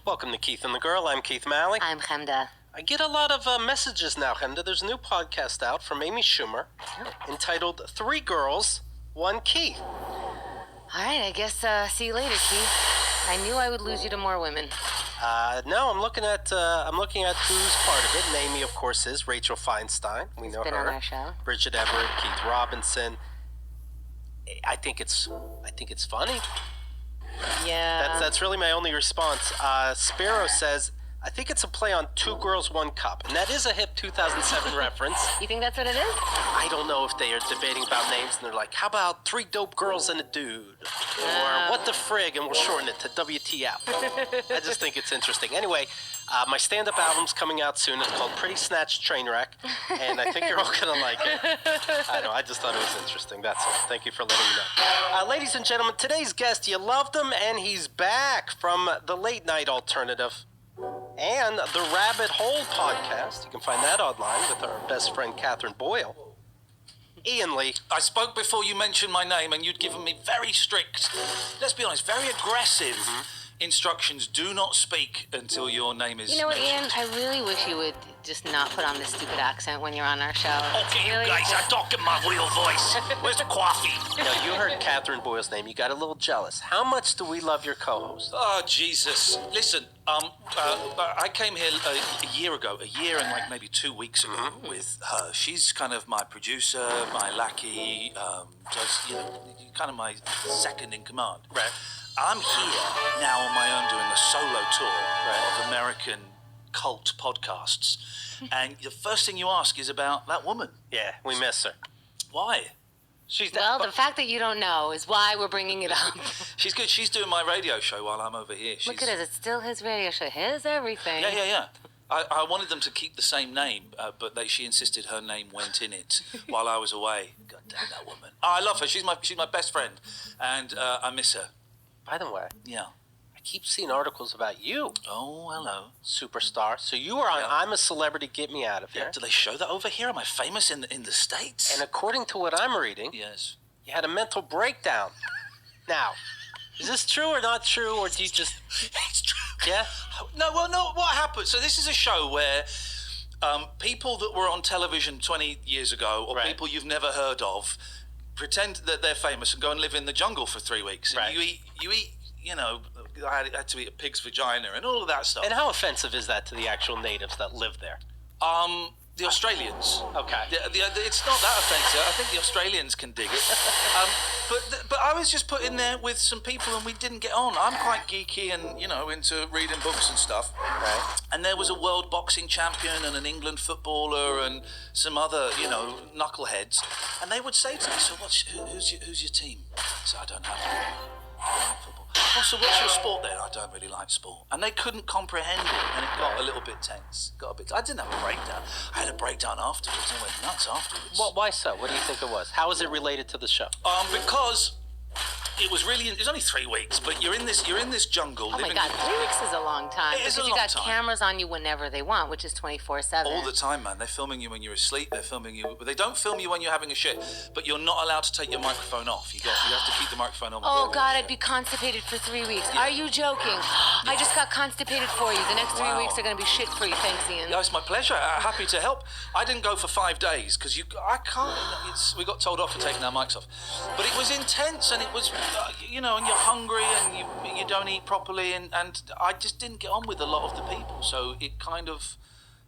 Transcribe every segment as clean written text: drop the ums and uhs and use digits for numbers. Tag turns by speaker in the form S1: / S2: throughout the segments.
S1: Welcome to Keith and the Girl. I'm Keith Malley.
S2: I'm Chemda.
S1: I get a lot of messages now, Chemda. There's a new podcast out from Amy Schumer entitled Three Girls, One Keith.
S2: All right, I guess see you later, Keith. I knew I would lose you to more women.
S1: No, I'm looking at who's part of it. And Amy, of course, is Rachel Feinstein. We know
S2: Been
S1: her.
S2: on our show.
S1: Bridget Everett, Keith Robinson. I think it's funny.
S2: Yeah.
S1: That's really my only response. Sparrow says, I think it's a play on Two Girls, One Cup. And that is a hip 2007 reference.
S2: You think that's what it is?
S1: I don't know if they are debating about names and they're like, how about Three Dope Girls and a Dude? Or What the Frig? And we'll shorten it to WTF. I just think it's interesting. Anyway, my stand-up album's coming out soon. It's called Pretty Snatch Trainwreck. And I think you're all going to like it. I know, I just thought it was interesting. That's all. Thank you for letting me know. Ladies and gentlemen, today's guest, you loved him, and he's back from the Late Night Alternative and the Rabbit Hole podcast. You can find that online with our best friend Catherine Boyle. Ian Lee.
S3: I spoke before you mentioned my name, and you'd given me very strict, let's be honest, very aggressive instructions. Do not speak until your name is
S2: You know what,
S3: mentioned.
S2: Ian? I really wish you would just not put on this stupid accent when you're on our show.
S3: Okay,
S2: Really?
S3: you guys, I talk in my real voice. Where's the coffee?
S1: Now, you heard Catherine Boyle's name. You got a little jealous. How much do we love your co-host?
S3: Oh, Jesus. Listen, I came here a year and like maybe 2 weeks ago with her. She's kind of my producer, my lackey, just, kind of my second in command.
S1: Right.
S3: I'm here now on my own doing a solo tour of American cult podcasts. And the first thing you ask is about that woman.
S1: Yeah, we miss her.
S3: Why?
S1: She's
S2: Well, the fact that you don't know is why we're bringing it up.
S3: She's good. She's doing my radio show while I'm over here.
S2: Look at it. It's still his radio show. His everything.
S3: Yeah. I wanted them to keep the same name, but she insisted her name went in it while I was away. God damn that woman. Oh, I love her. She's my best friend, and I miss her.
S1: By the way,
S3: Yeah.
S1: I keep seeing articles about you,
S3: Oh, hello.
S1: superstar. So you were on
S3: Yeah.
S1: I'm a Celebrity, Get Me Out of Here.
S3: Yeah. Do they show that over here? Am I famous in the States?
S1: And according to what I'm reading,
S3: Yes.
S1: you had a mental breakdown. Now, is this true or not true, or do you just...
S3: It's true.
S1: Yeah?
S3: No, what happened? So this is a show where people that were on television 20 years ago, or
S1: Right.
S3: people you've never heard of, pretend that they're famous and go and live in the jungle for 3 weeks. And
S1: Right.
S3: you eat, I had to eat a pig's vagina and all of that stuff.
S1: And how offensive is that to the actual natives that live there?
S3: The Australians.
S1: Okay.
S3: It's not that offensive. I think the Australians can dig it. But I was just put in there with some people and we didn't get on. I'm quite geeky and, into reading books and stuff.
S1: Right.
S3: And there was a world boxing champion and an England footballer and some other, knuckleheads. And they would say to me, so who's your team? So I don't have football. Oh, so what's your sport then? I don't really like sport. And they couldn't comprehend it, and it got a little bit tense. I didn't have a breakdown. I had a breakdown afterwards. I went nuts afterwards.
S1: Why so? What do you think it was? How is it related to the show?
S3: Because it was only 3 weeks, but you're in this jungle.
S2: Oh my God, 3 weeks is a long time.
S3: It is
S2: because
S3: a
S2: you
S3: long
S2: got
S3: time.
S2: cameras on you whenever they want, which is 24/7.
S3: All the time, man. They're filming you when you're asleep. They're filming you. They don't film you when you're having a shit, but you're not allowed to take your microphone off. You have to keep the microphone on.
S2: Oh God, I'd be constipated for 3 weeks. Are you joking? I just got constipated for you. The next 3
S3: Wow.
S2: weeks are gonna be shit for you. Thanks, Ian.
S3: Yeah, it's my pleasure. Happy to help. I didn't go for 5 days because I can't. We got told off for taking our mics off, but it was intense and it was, and you're hungry and you don't eat properly and I just didn't get on with a lot of the people, so it kind of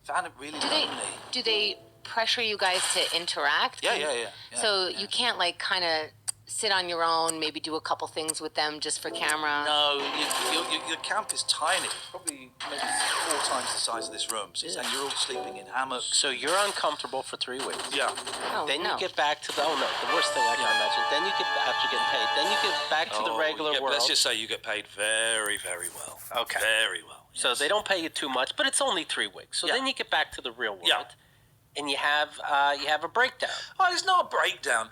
S3: found it really lonely.
S2: Do they pressure you guys to interact?
S3: Yeah.
S2: So you can't kind of sit on your own, maybe do a couple things with them just for camera?
S3: No, your camp is tiny. It's probably maybe 4 times the size of this room. So and you're all sleeping in hammocks.
S1: So you're uncomfortable for 3 weeks.
S3: Yeah.
S2: Oh,
S1: Then
S2: no.
S1: you get back to the worst thing I can imagine. Then you get after getting paid. Then you get back to the regular world.
S3: Let's just say you get paid very, very well.
S1: Okay.
S3: Very well.
S1: So they don't pay you too much, but it's only 3 weeks. So
S3: Yeah.
S1: then you get back to the real world,
S3: Yeah.
S1: and you have a breakdown.
S3: Oh, it's not a breakdown.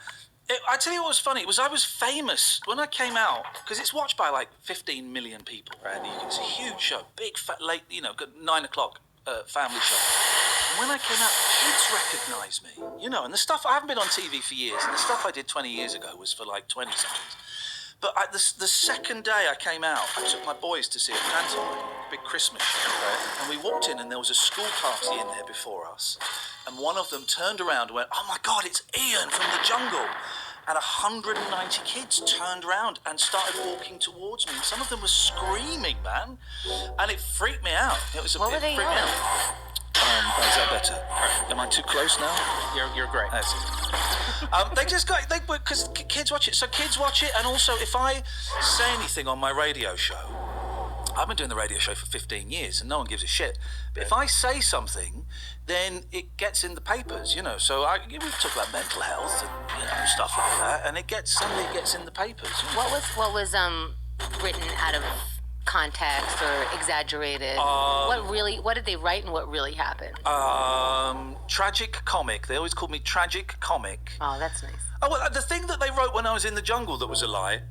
S3: I tell you what was funny. I was famous when I came out because it's watched by like 15 million people. Right? It's a huge show, big, fat, late, good 9 o'clock family show. And when I came out, kids recognised me. And the stuff I haven't been on TV for years, and the stuff I did 20 years ago was for like 20 somethings. But the second day I came out, I took my boys to see a pantomime, a big Christmas show. Right. And we walked in and there was a school party in there before us. And one of them turned around and went, "Oh my God, it's Ian from the jungle." And 190 kids turned around and started walking towards me. And some of them were screaming, man. And it freaked me out. It was
S2: What were they
S3: freaked me
S2: yelling?
S3: out. Is that better? Am I too close now?
S1: You're great.
S3: They just got, because kids watch it. So kids watch it, and also if I say anything on my radio show, I've been doing the radio show for 15 years and no one gives a shit. But if I say something, then it gets in the papers, you know. So we talk about mental health and stuff like that, and it gets in the papers. You know?
S2: What was written out of context or exaggerated? What did they write and what really happened?
S3: Tragic comic. They always called me tragic comic.
S2: Oh, that's nice.
S3: Oh, well, the thing that they wrote when I was in the jungle that was a lie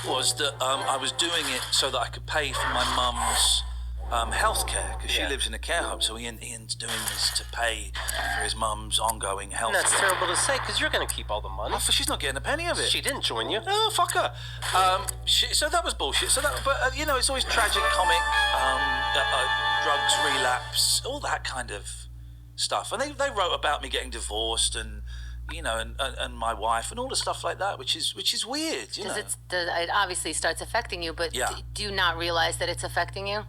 S3: was that I was doing it so that I could pay for my mum's health care, because she lives in a care home. So Ian's doing this to pay for his mum's ongoing health
S1: And that's
S3: care.
S1: terrible to say, because you're going to keep all the money.
S3: Oh, she's not getting a penny of it.
S1: She didn't join you.
S3: Oh, fuck her. So that was bullshit. But it's always tragic comic, drugs relapse, all that kind of stuff. And they wrote about me getting divorced and and my wife and all the stuff like that, which is weird.
S2: It obviously starts affecting you, but do you not realize that it's affecting you?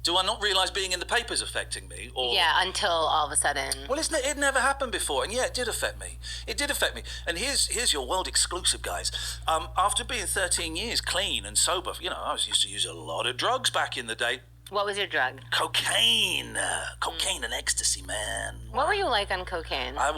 S3: Do I not realise being in the paper's affecting me? Or...
S2: Yeah, until all of a sudden.
S3: Well, it never happened before, and it did affect me. It did affect me. And here's your world exclusive, guys. After being 13 years clean and sober, I was used to use a lot of drugs back in the day.
S2: What was your drug?
S3: Cocaine and ecstasy, man.
S2: What were you like on cocaine?